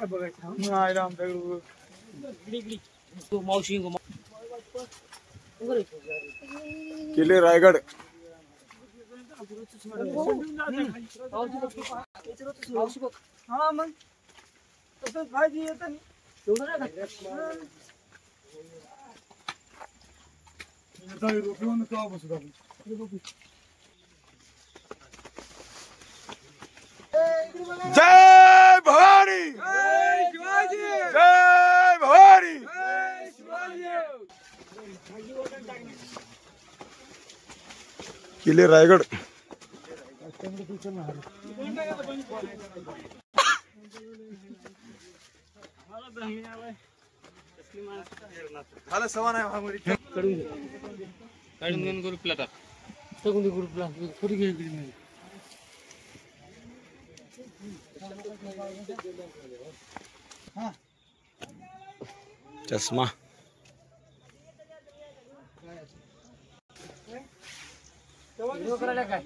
नाही आमच्याकडे मावशी किल्ले रायगड हा मग तसंच भाजी येत जय भवानी जय भवानी किल्ले रायगड सवा नाही काढून ग्रुपला टाक टाकून ग्रुपला थोडी घे चष्मा काय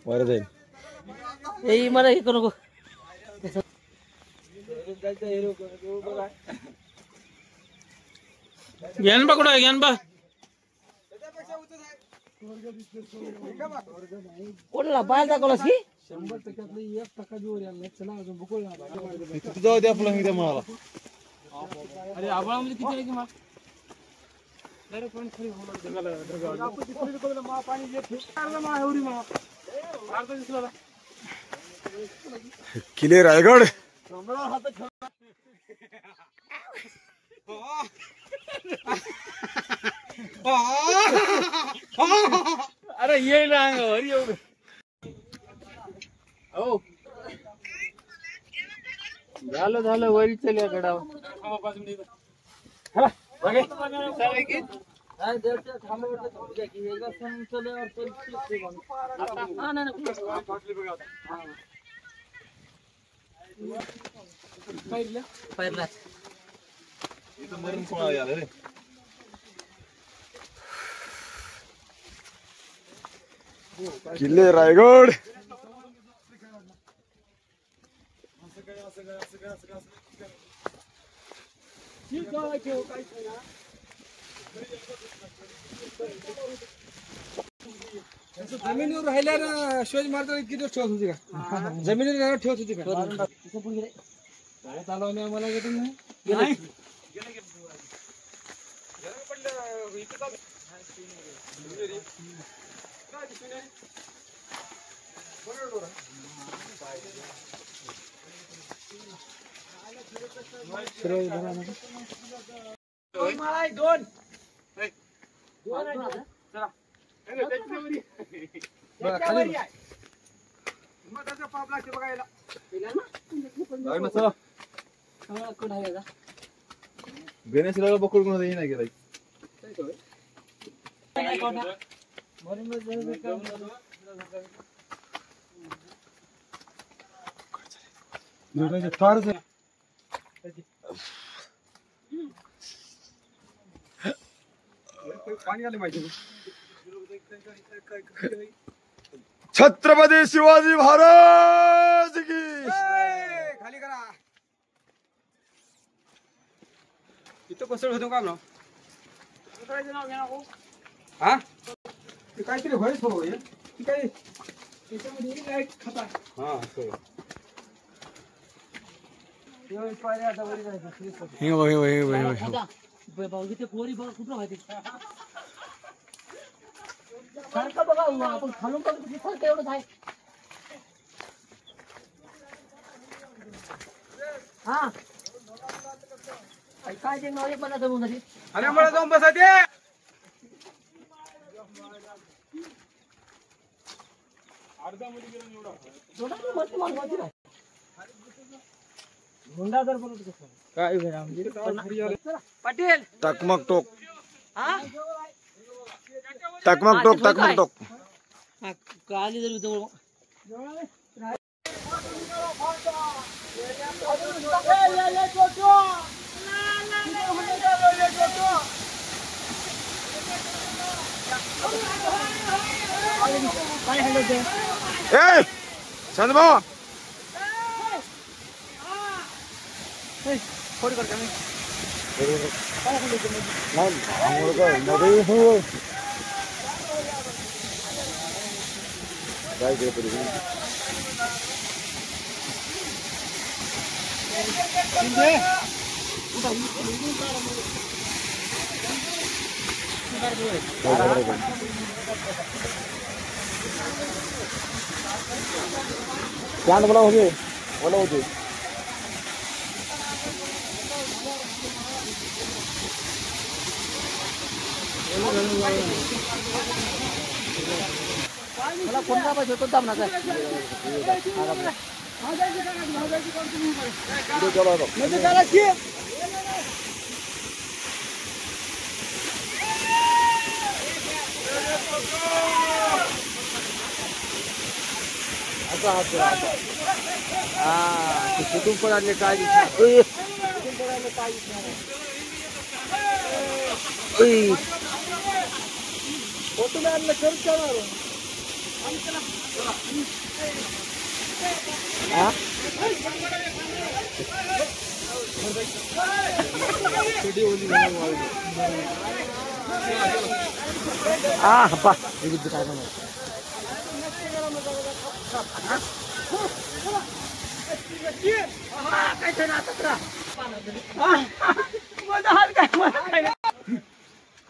वर जाईल मला हे करू नको ज्ञान बा कुठं ज्ञान बा कोणला बाहेर दाखवलास की 100% जोर यायला चला अजून बुकळ तिथे जाऊ दे आपलं मी त्या मला अरे आबाळामध्ये किती आहे की मग डायरेक्ट पण खरी पाणी किल्ले रायगड अरे येईल अंगावर एवढं हो झालं वरी चल गडावर किल्ले रायगड जमिनीवर राहिल्यावर शिवाजी महाराज किती दिवस ठेवत होते का जमिनीवर ठेवत होते का चालवणे आम्हाला नाही दोन गणेशला बकड कोण नाही गेला छत्रपती शिवाजी महाराज की खाली करा इथं कसं होतो का हा काहीतरी व्हायच हो काय त्याच्यामध्ये खाता हा पोरी कुठं माहिती सारखं बघा आपण खालून सारखं एवढं आहे हा काय ते नॉलेज पण अरे मला जाऊन बसा ते अर्धा मध्ये गेलं एवढा हुंडा जर बोलत काय पाटील टकमक टोक हा टकमक टोक टकमक टोक काली जर जवळ ए संत भाऊ प्लांट बड़ा हो गए बोला होते मला कोणता पाहिजे तो दाब नका कुटुंब पडाले काय फोटो आणलं खर्च करणार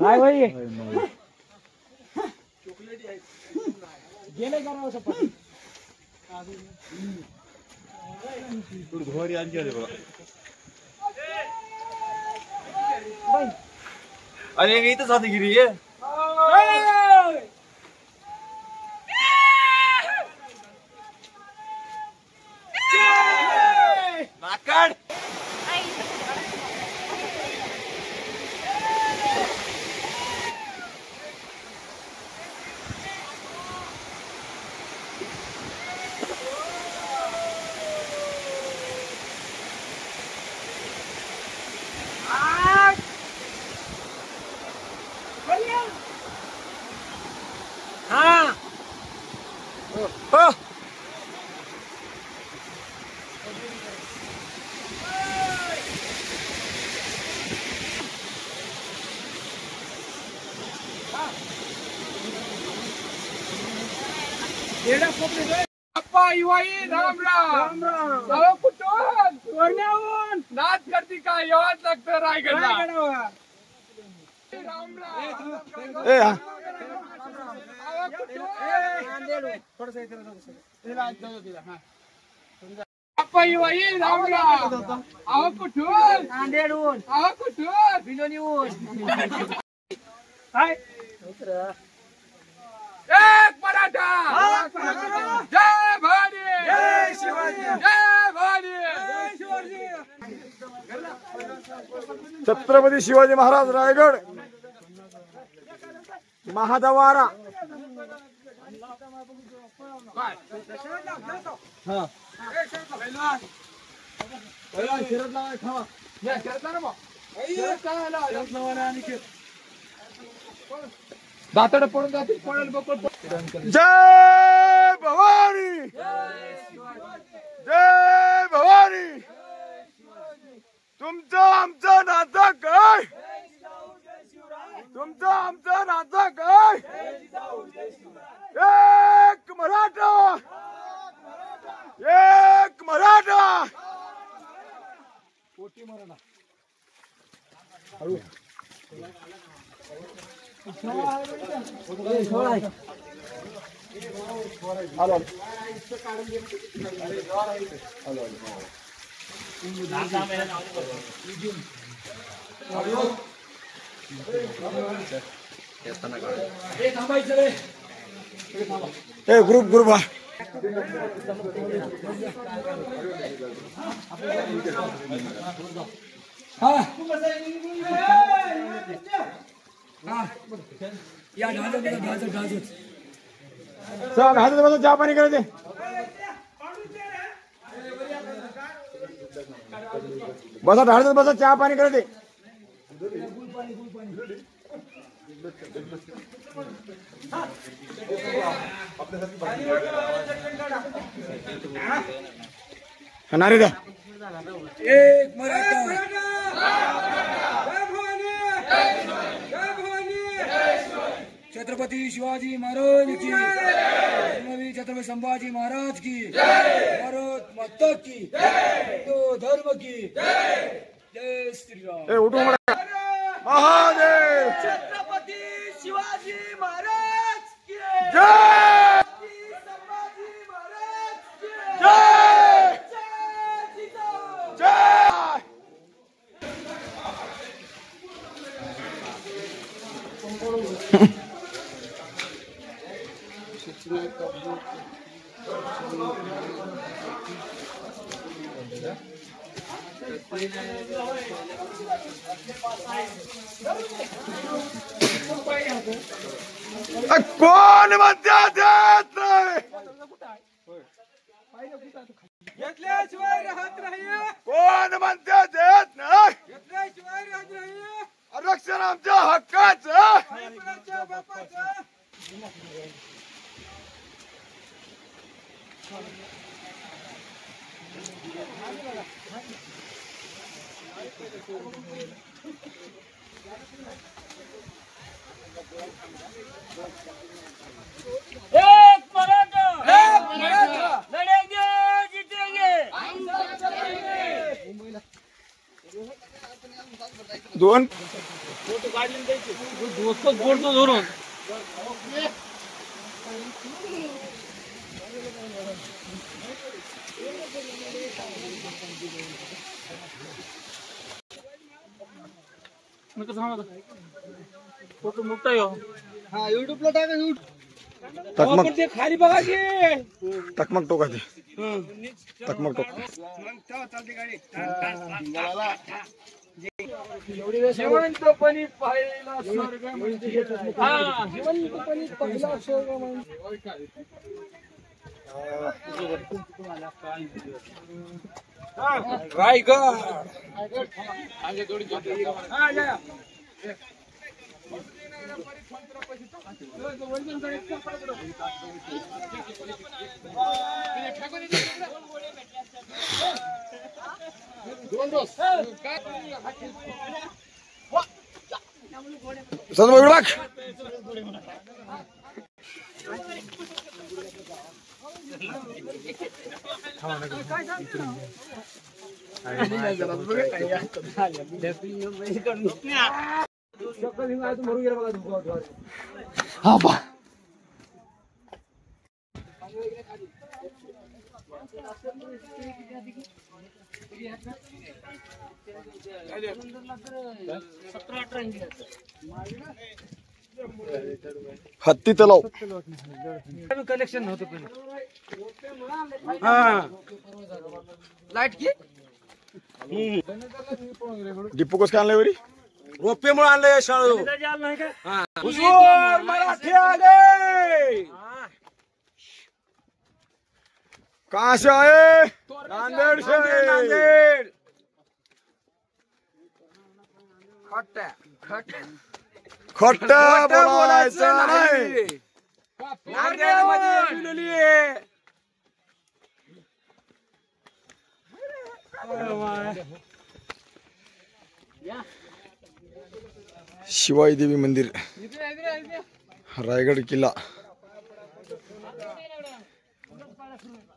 काय भाई गेले करावं सपाट घोरी आणखी आले बघा अरे इथंच हाती गिरी आहे नाकाड अप्पा युवाई राम राम राम कुठून वरण्याहून नाच करती का येवाच लागतं रायगडला राम राम ए हा अप्पा युवाई राम राम आवा कुठून नांदेडहून आवा कुठून बिलोनीहून काय एक मराठा जय भवानी जय शिवाजी जय भवानी जय शिवाजी छत्रपती शिवाजी महाराज रायगड महाद्वारा दातड पडून जाते पडेल बकड जय भवानी जय भवानी तुमचं आमचं नातं काय तुमचं आमचं नातं काय एक मराठा एक मराठा कोटी मरणा ए ग्रुप ग्रुप या गाजर हातात चहा पाणी करायचे बसा ढाळत बसा चहा पाणी करायचे नारे द्या. एक मराठा जय भवानी जय भवानी छत्रपती शिवाजी महाराज की धर्मवीर छत्रपती संभाजी महाराज की भारत माता की हिंदू धर्म की जय श्री राम. उठू महादेव. छत्रपती शिवाजी महाराज की जय संभाजी महाराज की जय जय. कोण म्हणते देत नाही. घेतल्याशिवाय राहत नाही कोण म्हणते देत नाही. घेतल्याशिवाय राहत नाही आरक्षण आमच्या हक्काचं. बापाच्या बापाचं एक मराठा मराठा लड़ेंगे जीतेंगे. दोन बोलतो धरून मी तर सांगतो फोटो मोठा आहे हो. हा युट्यूबला टाका टकमक ते खाली बघा की टकमक टोका ते टकमक टोक. जिवंतपणी पाहिला स्वर्ग म्हणजे जिवंतपणी पहिला स्वर्ग म्हणजे रायगड. विभाग हत्ती तलाव. कलेक्शन नव्हतं पण लाईट की डिपो कस काय आणलंय वरी. रोपेमुळे आणलंय शाळू. नाही का हुजूर मराठी आले. कहाँ से आए. नांदेड से. नांदेड. खोट बोलायचं नाही. नांदेडमध्ये फुलली आहे. शिवाई देवी मंदिर रायगड किल्ला.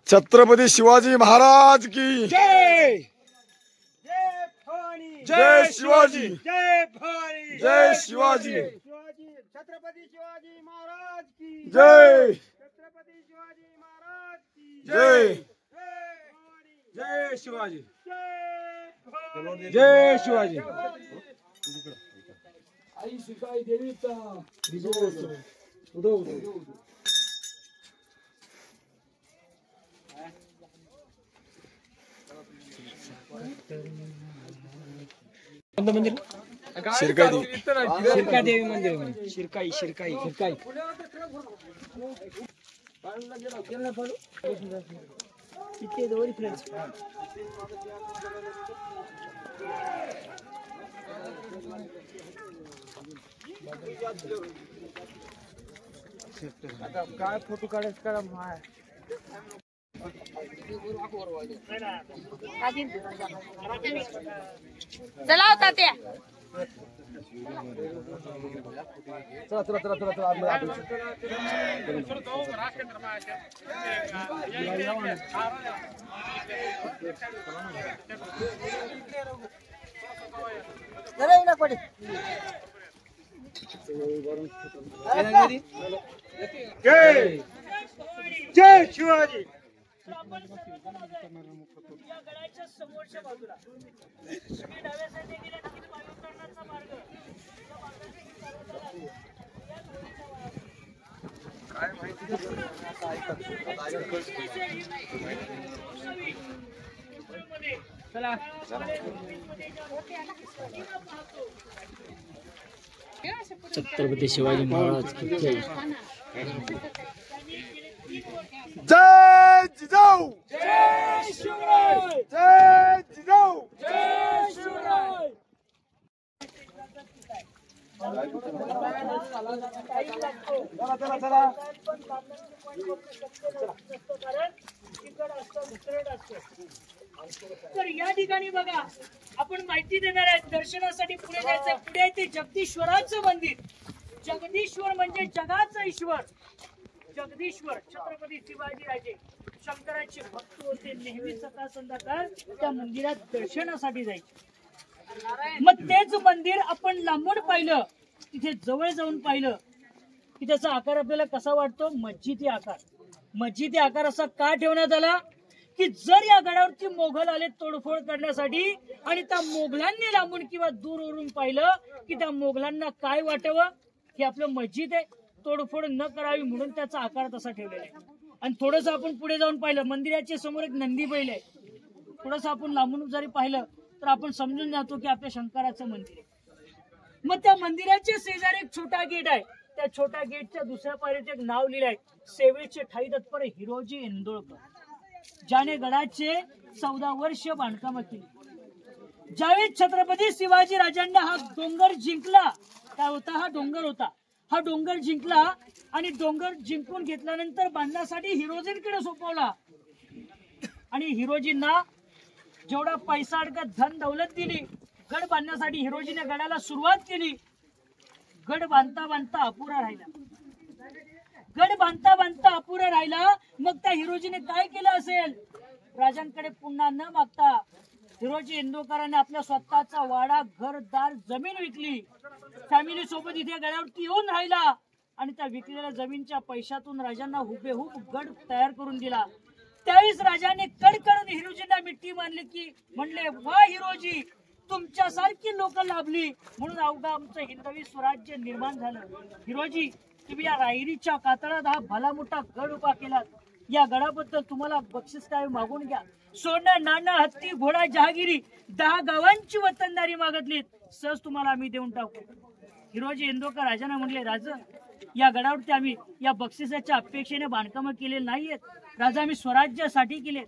छत्रपती शिवाजी महाराज की जय जय शिवाजी. जय भवानी जय शिवाजी. छत्रपती शिवाजी महाराज की जय छत्रपती शिवाजी महाराज की जय जय शिवाजी जय शिवाजी. आई शिकाई देवीचा शिरकाई देवी. शिरकाई देवी मंदिर. शिरकाई शिरकाई शिरकाई आता काय फोटो काढायचं करा माय चला होता त्या चला चला चला चला चला जय शिवाजी. या गडाच्या समोरच्या बाजूला तुम्ही डाव्या साईडने गेले की पायी मार्ग त्या मार्गाने चला छत्रपती शिवाजी महाराज की जय. जय जिजाऊ. जय जिजाऊ. चला चला तर या ठिकाणी बघा आपण माहिती देणार आहे. दर्शनासाठी पुढे जायचं. पुढे आहे ते जगदीश्वराचं मंदिर. जगदीश्वर म्हणजे जगाचा ईश्वर. जगदीश्वर छत्रपती शिवाजी राजे शंकराचे भक्त होते. नेहमी सकाळ संध्याकाळ त्या मंदिरात दर्शनासाठी जायचे. मग तेच मंदिर आपण लांबून पाहिलं, तिथे जवळ जाऊन पाहिलं की त्याचा आकार आपल्याला कसा वाटतो? मस्जिदी आकार. मस्जिदी आकार असा का ठेवण्यात आला की जर या गडावरती मोगल आले तोडफोड करण्यासाठी आणि त्या मोगलांनी लांबून किंवा दूरवरून पाहिलं की त्या मोगलांना काय वाटावं की आपलं मस्जिद आहे, तोडफोड न करावी म्हणून त्याचा आकार तसा ठेवलेला आहे. आणि थोडस आपण पुढे जाऊन पाहिलं, मंदिराच्या समोर एक नंदी बैल आहे. थोडस आपण लांबून जरी पाहिलं तर आपण समजून जातो की आपल्या शंकराचं मंदिर आहे. मग त्या मंदिराच्या शेजारी एक छोटा गेट आहे. त्या छोट्या गेटच्या दुसऱ्या पायरीत एक नाव लिहिलं आहे, सेवेचे ठाई तत्पर हिरोजी इंदोळकर, ज्याने गडाचे 14 वर्ष बांधकाम केली. ज्यावेळी छत्रपती शिवाजी राजांना हा डोंगर जिंकला, काय होता? हा डोंगर होता. हा डोंगर जिंकला आणि डोंगर जिंकून घेतल्यानंतर बांधण्यासाठी हिरोजींकडे सोपवला. आणि हिरोजींना जेवढा पैसा अडकत धन दौलत दिली, गड बांधण्यासाठी हिरोजीने गडाला सुरुवात केली. गड बांधता बांधता अपुरा राहिला. गड बांधता बांधता अपुरा राहिला. मग त्या हिरोजीने काय केलं असेल? राजांकडे पुन्हा न मागता हिरोजी इंदोकरांनी आपल्या स्वतःचा वाडा, घरदार, जमीन विकली. फॅमिली सोबत इथे गडावरती येऊन राहिला आणि त्या विकलेल्या जमीनच्या पैशातून राजांना हुबेहूब गड तयार करून दिला. त्यावेळेस राजाने कडकडून हिरोजींना मिठी मानली की म्हणले, वा हिरोजी, तुमच्यासारखी लोक लाभली म्हणून अवघा आमचं हिंदवी स्वराज्य निर्माण झालं. हिरोजी, तुम्ही या रायरीच्या कातळात हा भला मोठा गड उभा केलात. या गडाबद्दल तुम्हाला बक्षीस काय मागून घ्या. सोनं, नाणं, हत्ती, घोडा, जहागिरी 10 गावांची वतनदारी मागितलीत, सहज तुम्हाला आम्ही देऊन टाकू. हिरोजी इंदोकर राजांना म्हणले, राजा, या गडावरती आम्ही या बक्षिसाच्या अपेक्षेने बांधकामं केलेली नाहीयेत. राजा, आम्ही स्वराज्यासाठी केले.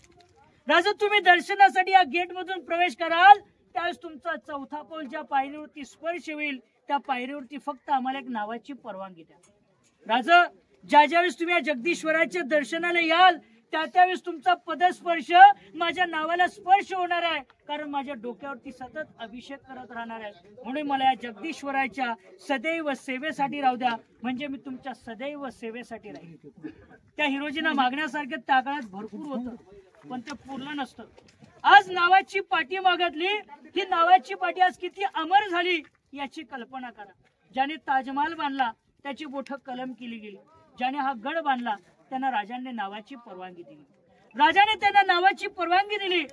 राजा, तुम्ही दर्शनासाठी या गेट मधून प्रवेश कराल त्यावेळेस तुमचा चौथा पाऊल ज्या पायरीवरती स्पर्श होईल त्या पायरीवरती फक्त आम्हाला एक नावाची परवानगी द्या. राजा, ज्या ज्यावेळेस तुम्ही या जगदीश्वराच्या दर्शनाला याल त्या त्यावेळेस तुमचा पदस्पर्श माझ्या नावाला स्पर्श होणार आहे, कारण माझ्या डोक्यावरती सतत अभिषेक करत राहणार आहे. म्हणून मला या जगदीश्वराच्या सदैव सेवेसाठी राहू द्या, म्हणजे मी तुमच्या सदैव सेवेसाठी राहील. त्या हिरोजींना मागण्यासारखं त्या काळात भरपूर होतं, पण ते पुरलं नसतं. आज नावाची पाटी मागितली, ही नावाची पाटी आज किती अमर झाली याची कल्पना करा. ज्याने ताजमहाल बांधला त्याची बोटं कलम केली गेली. ज्याने हा गड बांधला त्यांना राजाने नावाची परवानगी दिली. राजाने त्यांना नावाची परवानगी दिली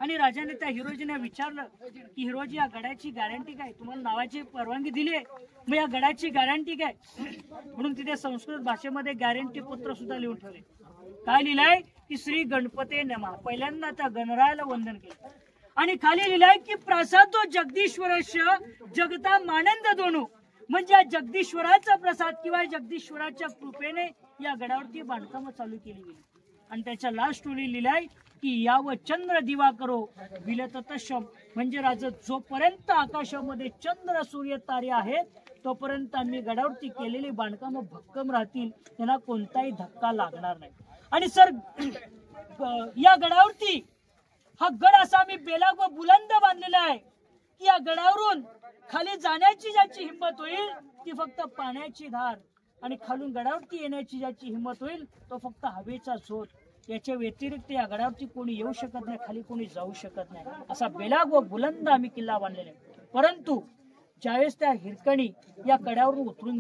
आणि राजाने त्या हिरोजीने विचारलं की हिरोजी, या गडाची गॅरंटी काय? तुम्हाला नावाची परवानगी दिली आहे, मग या गडाची गॅरंटी काय? म्हणून तिथे संस्कृत भाषेमध्ये गॅरंटी पत्र सुद्धा लिहून ठेवले. काय लिहिलंय की श्री गणपते नमः. पहिल्यांदा त्या गणरायाला वंदन केलं आणि खाली लिहिलंय की प्रसादो जगदीश्वरस्य जगता मानंद दोनो, म्हणजे जगदीश्वराचा प्रसाद किंवा जगदीश्वराच्या कृपेने या गडावरती बांधकाम चालू केली गेली. आणि त्याच्या लास्ट ओळी लिहिलाय की याव चंद्र दिवा करो विलततशम, म्हणजे राजा, जोपर्यंत आकाशामध्ये चंद्र सूर्य तारे आहेत तोपर्यंत आम्ही गडावरती केलेली बांधकामं भक्कम राहतील, त्यांना कोणताही धक्का लागणार नाही. आणि सर या गडावरती हा गड असा आम्ही बेलाग व बुलंद बांधलेला आहे की या गडावरून खाली जाण्याची ज्याची हिंमत होईल ती फक्त पाण्याची धार, आणि खालून गडावरती येण्याची ज्याची हिंमत होईल तो फक्त हवेचा झोत. याच्या व्यतिरिक्त या गडावरती कोणी येऊ शकत नाही, खाली कोणी जाऊ शकत नाही. असा बेलाग व बुलंद आम्ही किल्ला बांधलेला आहे. परंतु ज्यावेळेस त्या हिरकणी या कड्यावरून उतरून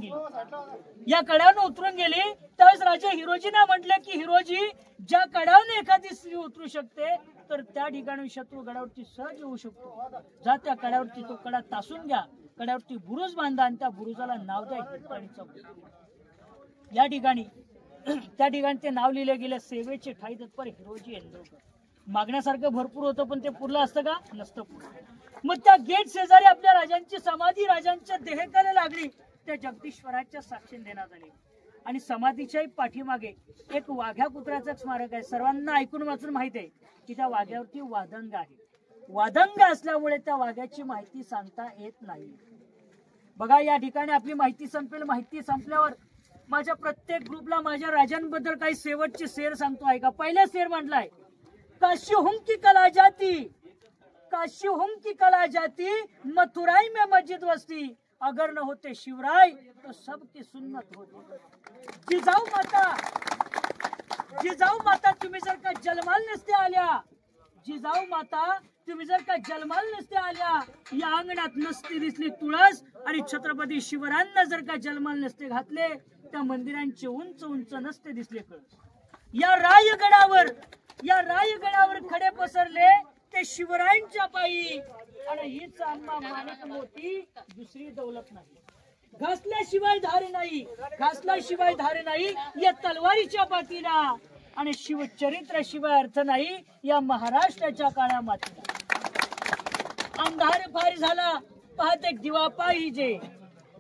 गेली त्यावेळेस राजा हिरोजींना म्हटलं की हिरोजी, ज्या कड्यावरून एखादी स्त्री उतरू शकते तर त्या ठिकाणी शत्रू गडावरती सहज येऊ शकतो. जा त्या कड्यावरती तो कडा तासून घ्या, कड्यावरती बुरुज बांधा आणि त्या बुरुजाला नाव द्या हिरकणीचं बुरुज. या ठिकाणी त्या ठिकाणी ते नाव लिहिले गेले सेवेचे ठाई तत्पर हिरोजी इंदोरकर. मागण्यासारखं भरपूर होतं पण ते पुरलं असतं का? नसतं पुरलं. मग त्या गेट शेजारी आपल्या राजांची समाधी राजांच्या देहेकाला लागली, त्या जगदीश्वराच्या साक्षीने देण्यात आली. आणि समाधीच्याही पाठीमागे एक वाघ्या कुत्र्याचं स्मारक आहे. सर्वांना ऐकून वाचून माहित आहे की त्या वाघ्यावरती वादंग आहे. वादंग असल्यामुळे त्या वाघ्याची माहिती सांगता येत नाही. बघा या ठिकाणी आपली माहिती संपेल. माहिती संपल्यावर माझ्या प्रत्येक ग्रुपला माझ्या राजांबद्दल काही शेवटची शेर सांगतो ऐका. पहिला शेर म्हटलाय, काशी हुम की कला जाती, काशी हुम की कला जाती, मथुराई में मस्जिद वस्ती, अगर न होते शिवराय तो सबकी सुन्नत होती. जिजाऊ माता तुम्ही जर का जन्माला नसते आल्या, जिजाऊ माता तुम्ही जर का जन्माला नसते आल्या, या अंगणात नसती दिसली तुळस, आणि छत्रपती शिवरायांना जर का जन्माला नसते घातले, त्या मंदिरांचे उंच उंच नसते दिसले कळस. या रायगडावर खडे पसरले ते शिवरायांच्या पायी, आणि हीच आम्हा मानक मोठी दुसरी दौलत नाही. घासल्याशिवाय धारे नाही या तलवारीच्या पाठीला, आणि शिवचरित्राशिवाय अर्थ नाही या महाराष्ट्राच्या काळ्या मातीला. अंधार फार झाला पाहत एक दिवा पाहिजे,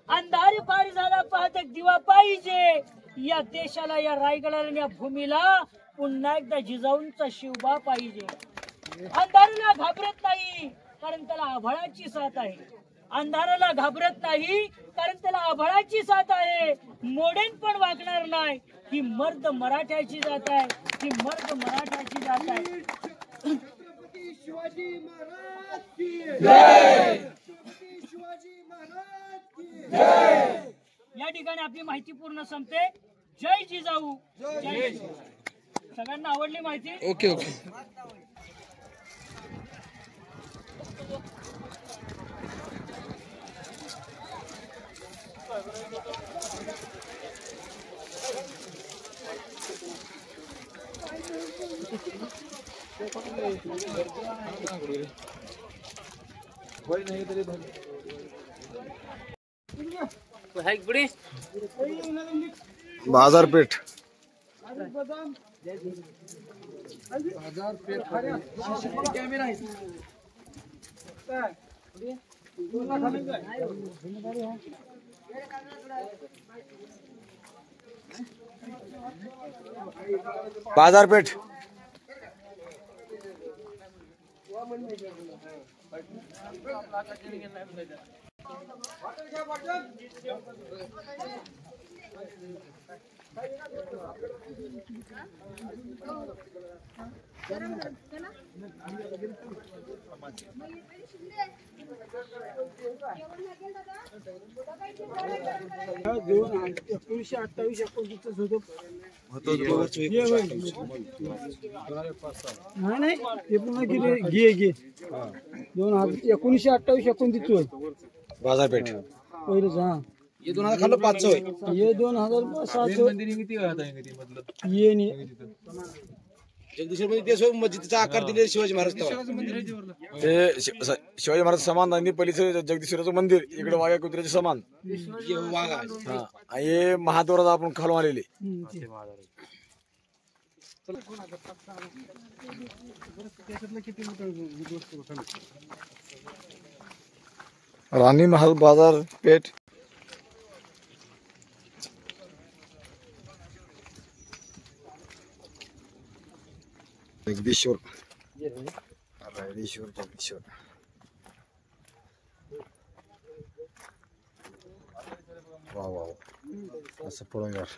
अंधार फार झाला पाहत एक दिवा पाहिजे, या देशाला, या रायगडाला, या भूमीला पुन्हा एकदा जिजाऊंचा शिवबा पाहिजे. अंधाराला घाबरत नाही कारण त्याला आभाळाची साथ आहे. अंधाराला घाबरत नाही कारण त्याला आभाळाची साथ आहे. मोडेन पण वागणार नाही. ही मर्द मराठ्याची जात आहे, ही मर्द मराठ्याची जात आहे. छत्रपती शिवाजी महाराज की जय. छत्रपती शिवाजी महाराज की जय. या ठिकाणी आपली माहिती पूर्ण संपते. जय जिजाऊ, जय जिजाऊ. सगळ्यांना आवडली माहिती? Okay okay. बाजारपेठ कॅमेरा आहे. बाजारपेठ नाही ते पुन्हा किती घे 1928-29 बाजारपेठ पहिलेच. हा ये 2000 खाल्लं 500 ये 2007 ये नाही. जगदीश्वर ते मस्जिदचा आकार दिले शिवाजी महाराज ते शिवाजी महाराज समान आणि पलीचं जगदीश्वराचं मंदिर इकडे वाघ्या कुत्र्याचे समान. हा हे महाद्वारात आपण खालून आलेले. राणी महाल बाजारपेठ जगदीश्वर जगदीश्वर वा वा असं पळूयार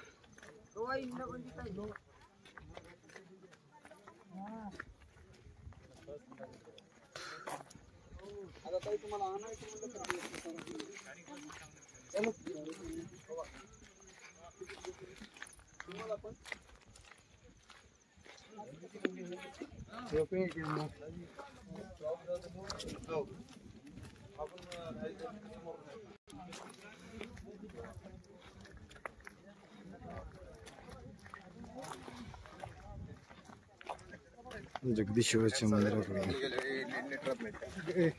जगदीश्वराच्या मंदिराकडे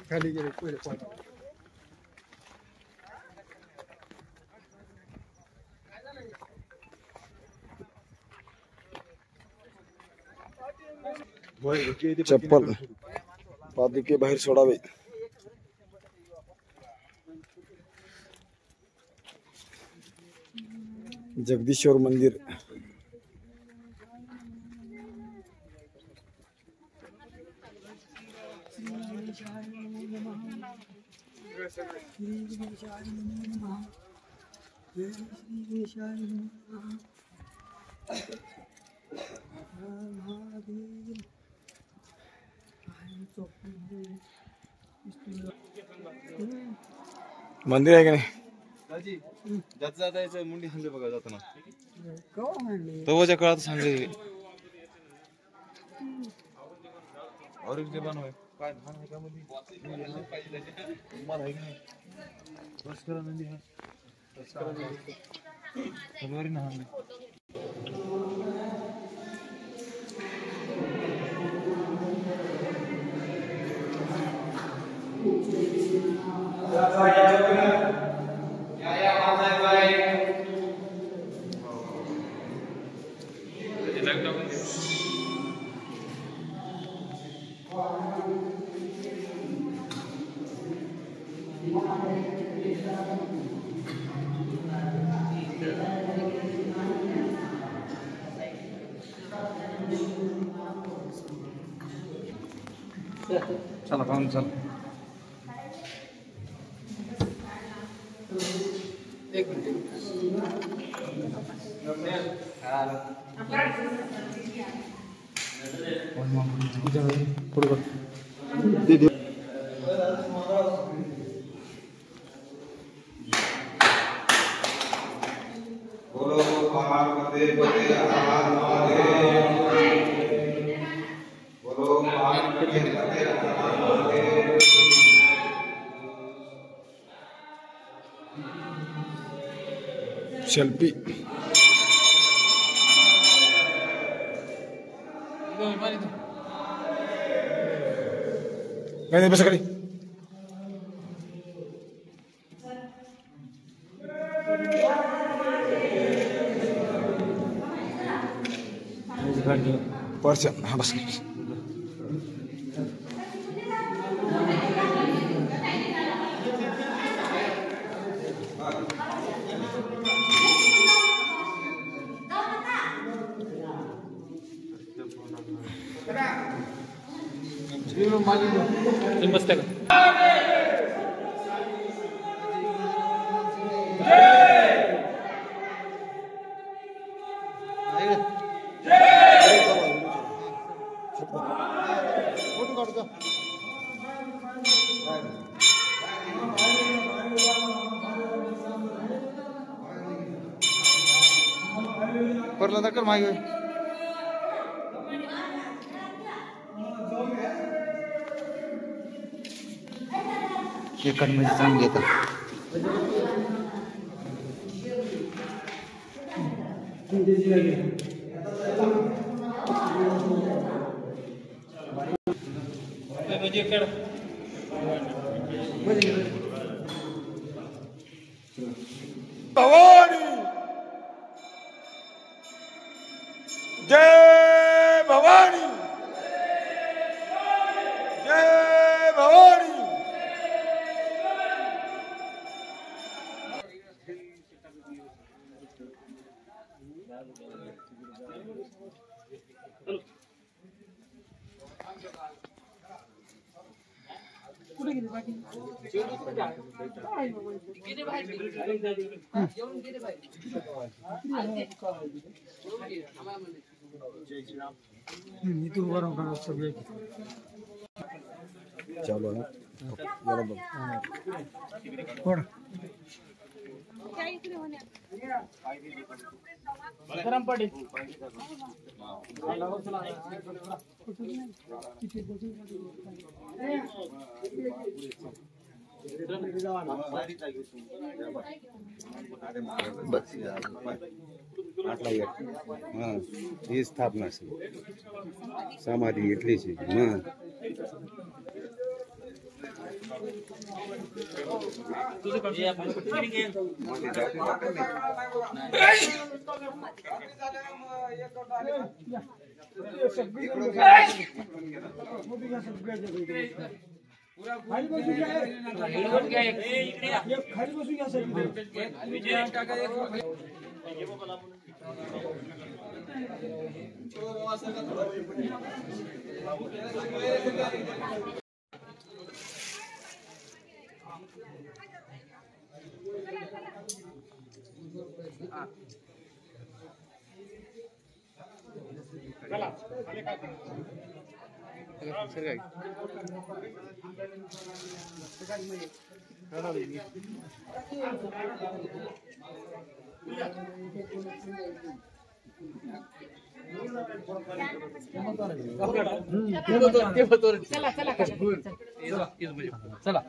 खाली गेले पहिले चप्पल पादुके बाहेर सोडावे. जगदीश्वर मंदिर मंदिर आहे का नाही? जाता यायचं मुंडी सांगले बघा जाताना तवाच्या काळात सांगले औरंगजेबान होय काय लहान आहे का मध्ये मला आहे की नाही तस्करा नंदी आहे तलवारी ना हाणले चला खाऊन चल एक मिनिट सेल्फी नाही बस खाली पर्स हा बस मस्त आहे परला तर कर मागे एकांमध्ये चांगली येतात भवानी जय भवानी जय भवानी कुठे गेली बाकी इथून वर सगळे चालू आहे कोण ही स्थापना समाधी घेतली खाली बसून घ्या सर चला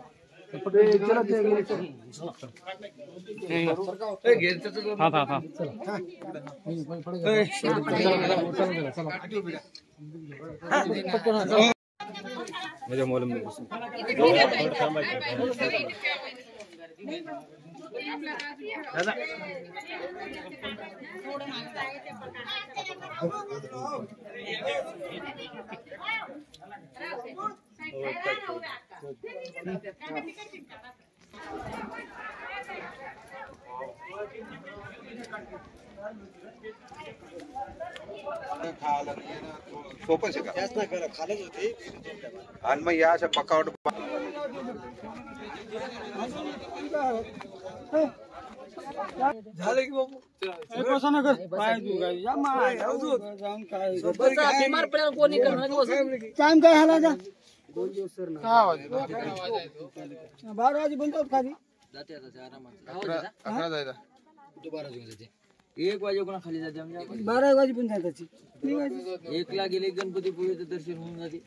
सोपं आहे का आणि मग या अशा पकावट झालं की बाबू कसं नका पाय तू काय या माय जाऊन काय टाइम काय झाला जा 6 वाजे 12 वाजे बंद होत खाली 11 जायला 1 वाजे कोणा खाली जाते आमच्या 12 वाजे पण जायची 1 ला गेले गणपती पुळेचं दर्शन होऊन जाते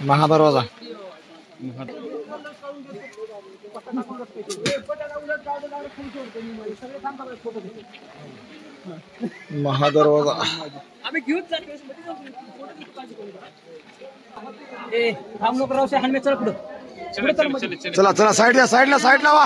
महादरवाजा महादरवाजा आम्ही घेऊन जातो थांब लोक राहू हाणमे चल पुढे चला चला साईड लावा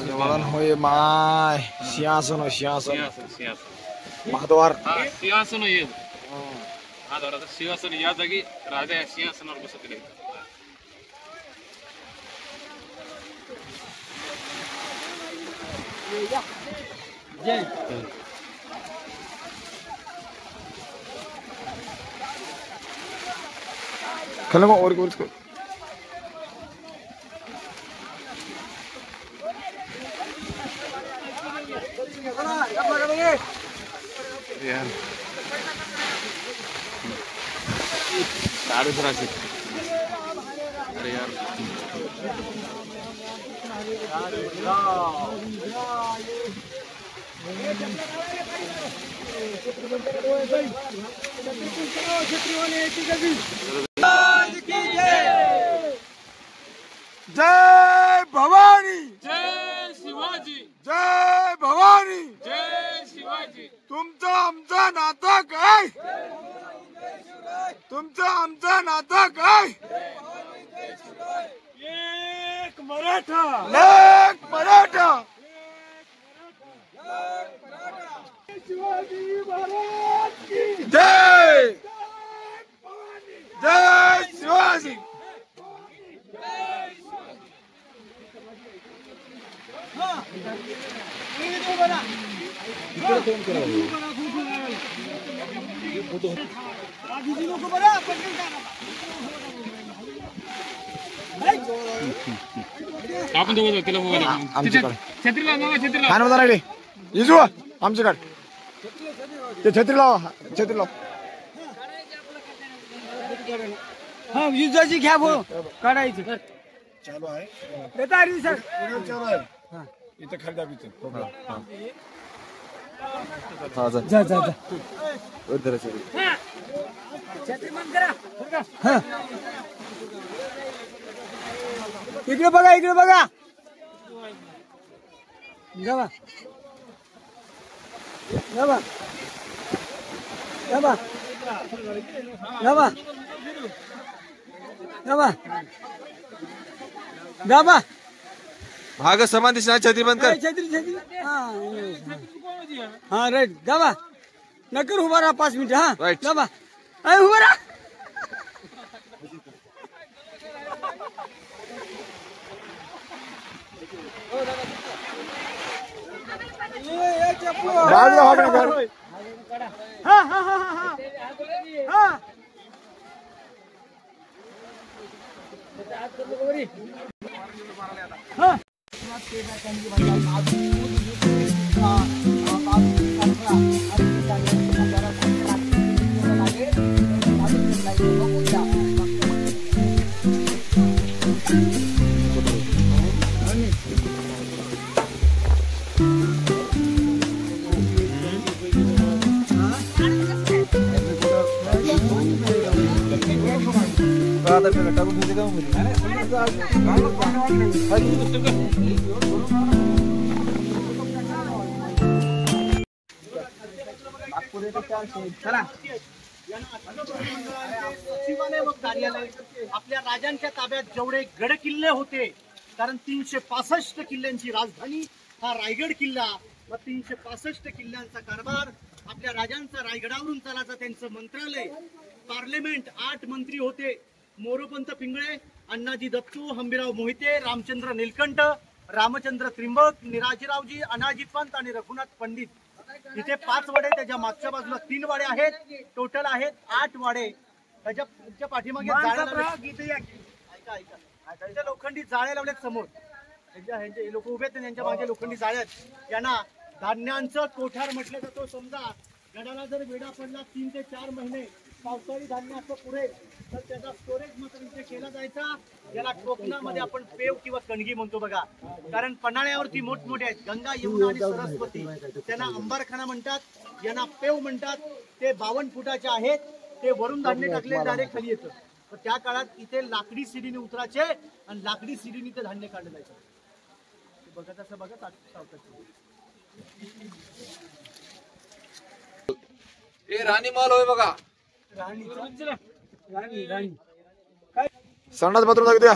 राजवाडन होय माय सिंहासन महाद्वार सिंहासन येत महाद्वाराचं सिंहासन या जागी राजा या सिंहासनावर बसतले खले मग और अरे यार जय भवानी जय शिवाजी तुमचं आमचं नातं काय? तुमचं आमचं नातं काय? एक मराठा लेक मराठा. जय जय शिवाजी. आपण दोघं जाऊ, तिला मोबाईल दाखव. आमच्याकडे छत्रीला मामा, छत्रीला खान बघा लागले. इजू आमच्याकडे ते छत्री लावा. छत्री लावा. हा युजाची घ्या भाऊ काढायचं चालू आहे. सर चालू आहे. इथं खाली दाब इथं. जा जा जा हा. इकडे बघा इकडे बघा जावा जावा जावा जावा जावा जावा भाग समान दिसणार छत्री बंद कर. छत्री छत्री हा राईट जावा नकर उभा राहा 5 मिनिटं हा Right. जावा उभा राहा. बाजूला वाकडं कर. हा हा हा हा हा सचिवालय व कार्यालय आपल्या राजांच्या ताब्यात जेवढे गड किल्ले होते, कारण 365 किल्ल्यांची राजधानी हा रायगड किल्ला व 365 किल्ल्यांचा कारभार आपल्या राजांचा रायगडावरून चालायचा. त्यांचं मंत्रालय, पार्लमेंट, 8 मंत्री होते. मोरोपंत पिंगळे, अण्णाजी दत्तू, हंबीराव मोहिते, रामचंद्र नीलकंठ, रामचंद्र त्रिंबक, निराजीरावजी, अनाजीत पंत आणि रघुनाथ पंडित. इथे 5 वाडे, त्याच्या मागच्या बाजूला 3 वाडे आहेत. टोटल आहेत 8 वाडे. त्याच्या पाठीमागे ऐका लोखंडी जाळे लावलेत समोर. हे लोक उभे आहेत त्यांच्या मागे लोखंडी जाळे आहेत. यांना धान्यांचं कोठार म्हटलं जातो. समजा गडाला जर वेढा पडला 3 ते 4 महिने पावसाळी धान्य असं पुढे, तर त्याचा स्टोरेज मात्र इथे केला जायचा. याला कोकणामध्ये आपण पेव किंवा कणगी म्हणतो बघा. कारण पन्हाळ्यावरती मोठमोठे आहेत, गंगा, यमुना आणि सरस्वती. त्यांना अंबारखाना म्हणतात, यांना पेव म्हणतात. ते 52 फुटाचे आहेत. ते वरून धान्य टाकले डायरेक्ट खाली येतं. तर त्या काळात इथे लाकडी सिडीने उतरायचे आणि लाकडी सिडीने ते धान्य काढलं जायचं. बघत असं बघा राणी महल होय बघा. राणी राणी संडास बाथरूम दाखव द्या.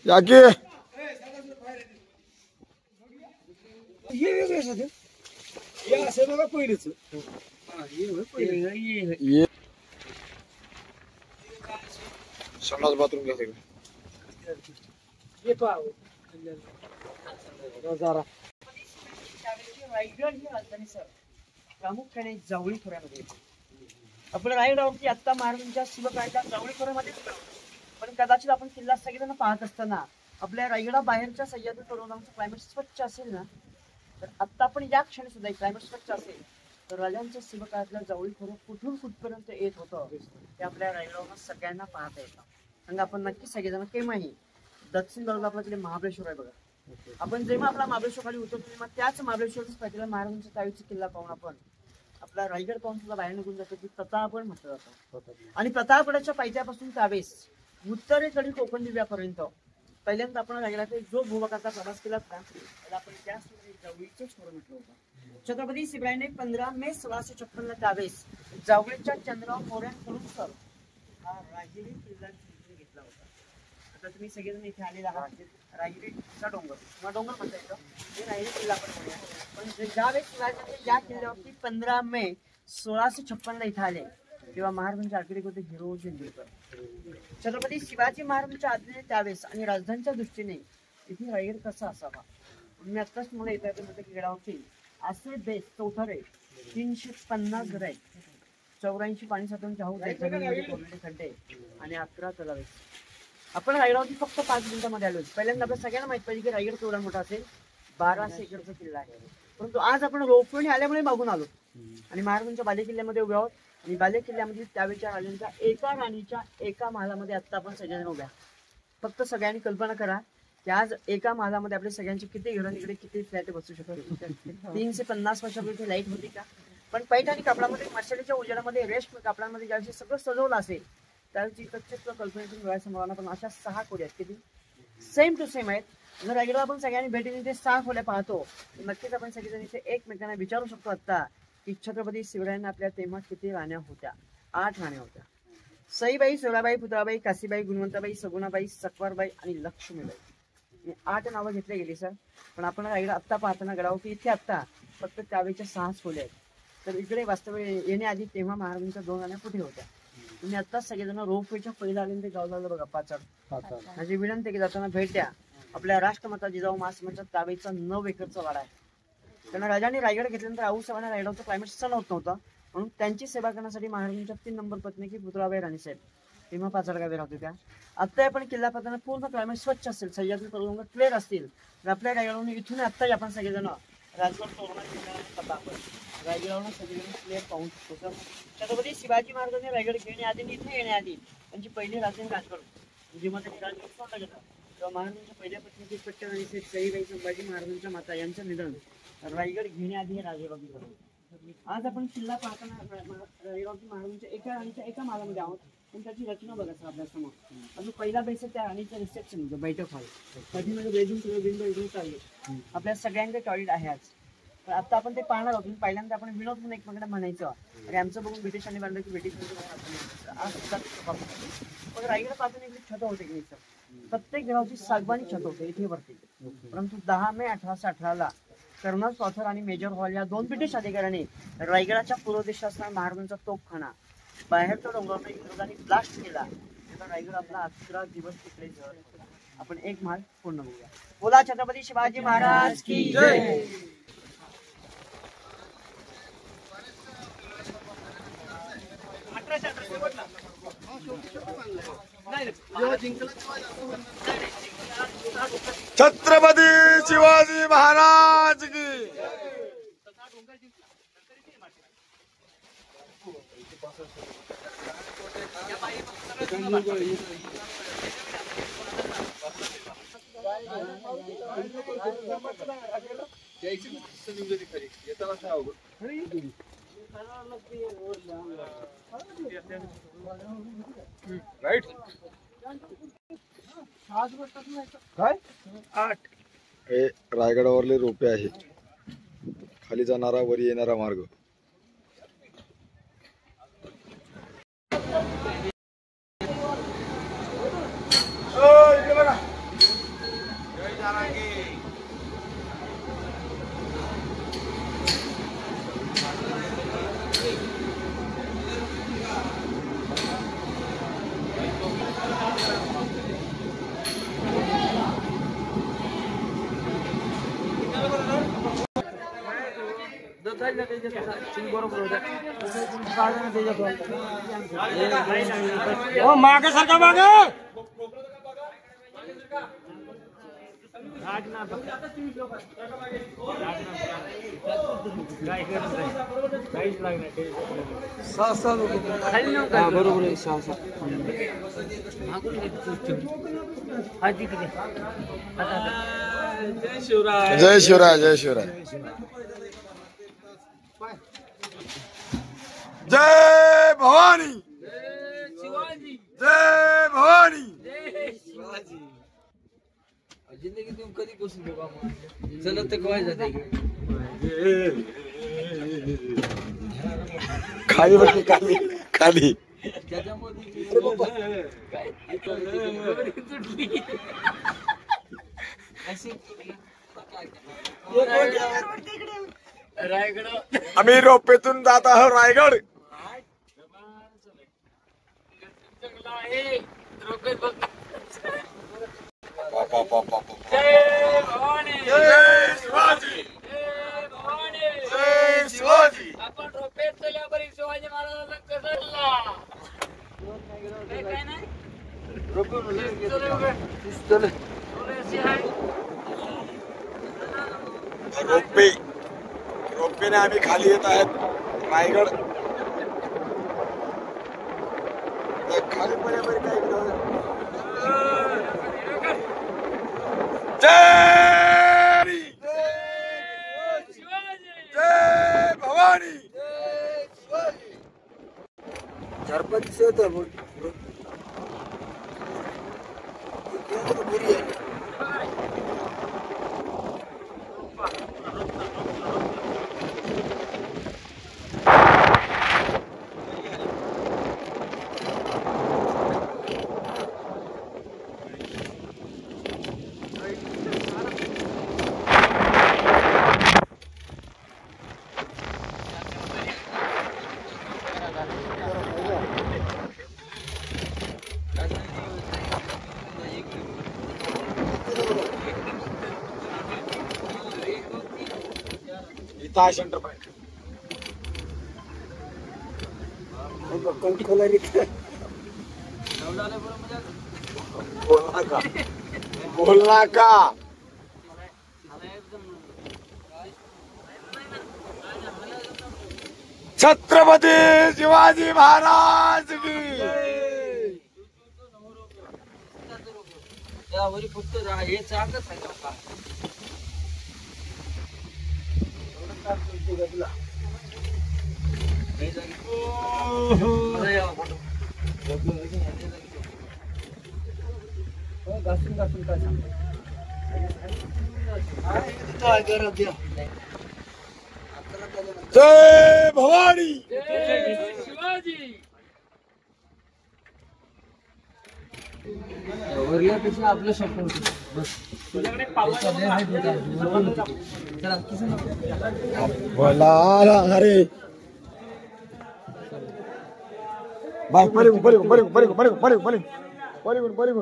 याकी हे वेगळं असतं. हे असं बघा पहिलेच. संडास बाथरूम घ्या सगळं. रायगड ही राजधानी सर प्रामुख्याने जावळी खोऱ्यामध्ये. आपल्या रायगडावरती आत्ता महाराजांच्या शिवकाळाच्या जावळी खोऱ्यामध्येच, पण कदाचित आपण किल्ला सगळेजण पाहत असताना आपल्या रायगडाबाहेरच्या सह्याद्री पर्वतांचं क्लायमेट स्वच्छ असेल ना, तर आत्ता आपण या क्षणी सुद्धा क्लायमेट स्वच्छ असेल तर राजांच्या शिवकाळातल्या जावळी खोरं कुठून कुठपर्यंत येत होतं ते आपल्या रायगडावर सगळ्यांना पाहता येतं. आणि आपण नक्की सगळेजण केव्हाही दक्षिण बाजूला आपल्याकडे महाबळेश्वर आहे बघा. आपण जेव्हा आपला महाबळेश्वर खाली उतरतो तेव्हा त्याच महाबळेश्वरच्या पाठीला महाराजांच्या तावीचा किल्ला पाहून आपण आपला रायगड पाहून सुद्धा बाहेर निघून जातो की प्रतापगड म्हटलं जातं. आणि प्रतापगडाच्या पायथ्यापासून ताबेस उत्तरेकडील कोकण दिव्यापर्यंत पहिल्यांदा आपण रायगडाचा जो भूभागाचा प्रवास केला ना त्याला आपण त्याच जावळीचं स्मरण म्हटलं होतं. छत्रपती शिवरायांनी 15 मे 1656 त्यावेळेस जावळीच्या चंद्रराव मोऱ्यांकडून सर हा रायगिरी किल्ला जिंकून घेतला होता. आता तुम्ही सगळेजण इथे आलेला आहात. रायगिरीचा डोंगर किंवा डोंगर म्हणता येतं हे रायगिरी किल्ला पण म्हणूया. पण ज्यावेळेस शिवाजी या किल्ल्यावरती 15 मे 1656 इथे आले तेव्हा महाराजांचे आखरी होते हिरो जिंकूरकर. छत्रपती शिवाजी महाराजांच्या आज्ञेने त्यावेळेस आणि राजधानीच्या दृष्टीने इथे रायगड कसा असावा. मी आत्ताच मला येत आहे की गडावरती असे बेस चौथरे 350 घर आहेत, 84 पाणी साठवूनचे हाऊस आहेत, खड्डे आणि 11 तलाव. आपण रायगडावरती फक्त 5 मिनिटांमध्ये आलो. पहिल्यांदा आपल्याला सगळ्यांना माहित पाहिजे की रायगड केवढा मोठा असेल. 1200 एकरचा किल्ला आहे. परंतु आज आपण रोपवेने आल्यामुळे मागून आलो आणि महाराजांच्या बालेकिल्ल्यामध्ये उभे आहोत. आणि बालेकिल्ल्यामध्ये त्यावेळच्या राजांच्या एका राणीच्या एका महालामध्ये आता आपण सगळ्यांना उभ्या. फक्त सगळ्यांनी कल्पना करा की आज एका महालामध्ये आपल्या सगळ्यांची किती घरं इकडे किती फ्लॅट बसू शकतात. 350 वर्षापूर्वी लाईट होती का. पण पैठणी कापडामध्ये मशालीच्या उजेडामध्ये रेशम कापडामध्ये ज्यावेळी सगळं सजवलं असेल त्यावेळी प्रत्यक्ष कल्पनेतून डोळ्यासमोर आला. पण अशा 6 खोल्या आहेत किती सेम टू सेम आहेत. जर रायगडला आपण सगळ्यांनी भेटीने ते 6 खोल्या पाहतो नक्कीच आपण सगळेजण इथे एकमेकांना विचारू शकतो आता की छत्रपती शिवरायांना आपल्या तेव्हा किती राण्या होत्या. 8 राण्या होत्या. सईबाई, सोळाबाई, पुतळाबाई, काशीबाई, गुणवंताबाई, सगुणाबाई, सकवारबाई आणि लक्ष्मीबाई. 8 नावं घेतली गेली सर. पण आपण रायगड आत्ता पाहताना गडाव की इथे आत्ता फक्त त्यावेळेच्या 6 खोल्या आहेत. तर इकडे वास्तव येण्याआधी तेव्हा महाराजांच्या 2 राण्या कुठे होत्या. तुम्ही आत्ताच सगळेजण रोपवेच्या पहिला आले ते गाव झालं बघा पाचाड. माझी विनंती की जाताना भेट द्या. आपल्या राष्ट्रमाता जिजाऊ महासमाजाच्या ताबेचा 9 एकरचा वाडा आहे. त्यांना राजाने रायगड घेतल्यानंतर आऊसाहेबांना रायगडचं क्लायमेट सहन होत नव्हतं म्हणून त्यांची सेवा करण्यासाठी महाराजांच्या 3 नंबर पत्नी की पुतळाबाई राणीसाहेब तेव्हा पाचाड गावी राहत होत्या. आता आपण किल्ला पाहताना पूर्ण क्लायमेट स्वच्छ असेल, सह्याद्री पर्वत क्लिअर असतील. तर आपल्या रायगडवरून इथून आत्ताही आपण सगळेजण राजगड तोरणा रायगडावरून सगळेजण क्लिअर पाहू शकतो. छत्रपती शिवाजी महाराजांनी रायगड घेण्याआधी इथे येण्याआधी त्यांची पहिली राजधानी राजगड जेव्हा त्यांनी राजगड सोडला गेला तेव्हा महाराजांच्या पहिल्या पत्नीची पट्ट राणी सईबाई संभाजी महाराजांच्या माता यांचं निधन रायगड घेण्याआधी हे राजेबागी झालं. आज आपण किल्ला पाहताना रायगडवरती महाराजांच्या एका राणीच्या एका मालामध्ये आहोत. पण त्याची रचना बघा सर आपल्यासमोर. अजून पहिला बेस त्या राणीचं रिसेप्शन बैठक हॉल पाठीमध्ये बेडरूम सगळं विंडो इकडून चालू आपल्या सगळ्यांचे टॉयलेट आहे आज. तर आता आपण ते पाहणार आहोत. पहिल्यांदा आपण विनोद म्हणून एकमेकांना म्हणायचं आणि आमचं बघून ब्रिटिशांनी बांधलं की ब्रिटिश पण रायगड पाहताना इकडे छत होते की नाही सर. प्रत्येक घराची सागवानी छत होते इथे वरती. परंतु 10 मे 1818 कर्नल पॉथर आणि मेजर हॉल या 2 ब्रिटिश अधिकाऱ्यांनी रायगडाच्या पूर्व दिशा असणारा महाराजांचा तोफखाना बाहेरच्या डोंगरावर इंग्रजांनी ब्लास्ट केला. रायगड आपला 11 दिवस तिकडे जळ. आपण एक माल पूर्ण बघूया. बोला छत्रपती शिवाजी महाराज की जय. छत्रपती शिवाजी महाराज की. राईट काय 8 हे रायगडावरले रोपे आहे. खाली जाणारा वर येणारा मार्ग. मागे सारखा मागे बरोबर आहे. 6 आधी किती जय शिवराय जय शिवराय जय भवानी जय भवानी जिंदगी तुम्ही कधी बसून देऊ बाबा चलत तर कवाय जाते खाली बसली खाली खाली रायगड आम्ही रोपेतून जात आहोत रायगड आपण रोपेत चल्यावर शिवाजी महाराजांना कसला काय नाही रोपेने आम्ही खाली येत आहेत रायगड खाली पर्यावरण काय जय जय भवानी चार पाच दिवस होतं इथं आहे सेंटर पॉइंट बोलना का छत्रपती शिवाजी महाराज की त्यावरी फक्त हे चांगलंच आहे का घासून घासून काय जय भवानी शिवाजी वरल्यापेक्षा आपलं सोपं होतं बस चला किसन बोला अरे बाय परी परी परी परी परी परी परी परी परी परी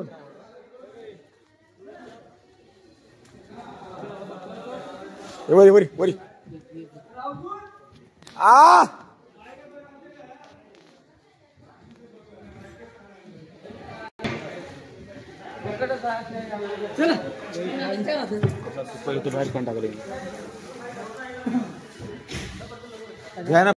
वरी वरी वरी आ चला बाहेर